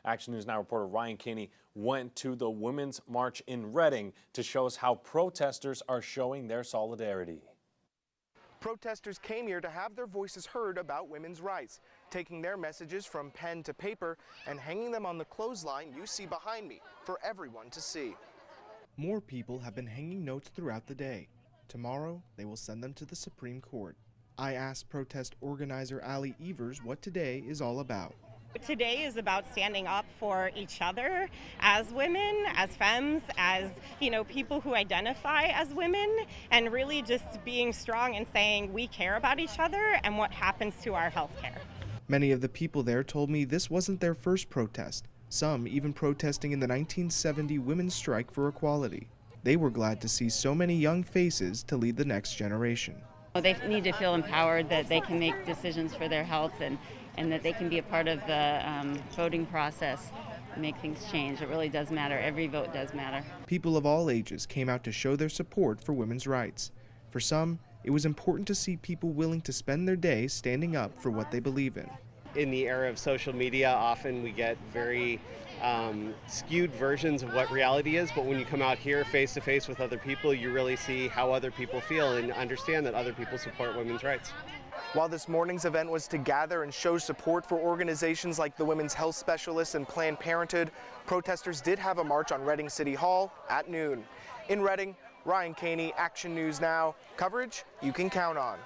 Action News Now reporter Ryan Caney went to the Women's March in Reading to show us how protesters are showing their solidarity. Protesters came here to have their voices heard about women's rights, taking their messages from pen to paper and hanging them on the clothesline you see behind me for everyone to see. More people have been hanging notes throughout the day. Tomorrow, they will send them to the Supreme Court. I asked protest organizer Allie Evers what today is all about. Today is about standing up for each other as women, as femmes, as people who identify as women, and really just being strong and saying we care about each other and what happens to our health care. Many of the people there told me this wasn't their first protest, some even protesting in the 1970 women's strike for equality. They were glad to see so many young faces to lead the next generation. They need to feel empowered that they can make decisions for their health and that they can be a part of the voting process and make things change. It really does matter. Every vote does matter. People of all ages came out to show their support for women's rights. For some, it was important to see people willing to spend their day standing up for what they believe in. In the era of social media, often we get very skewed versions of what reality is, but when you come out here face to face with other people, you really see how other people feel and understand that other people support women's rights. While this morning's event was to gather and show support for organizations like the Women's Health Specialists and Planned Parenthood, protesters did have a march on Reading City Hall at noon. In Reading, Ryan Caney, Action News Now. Coverage you can count on.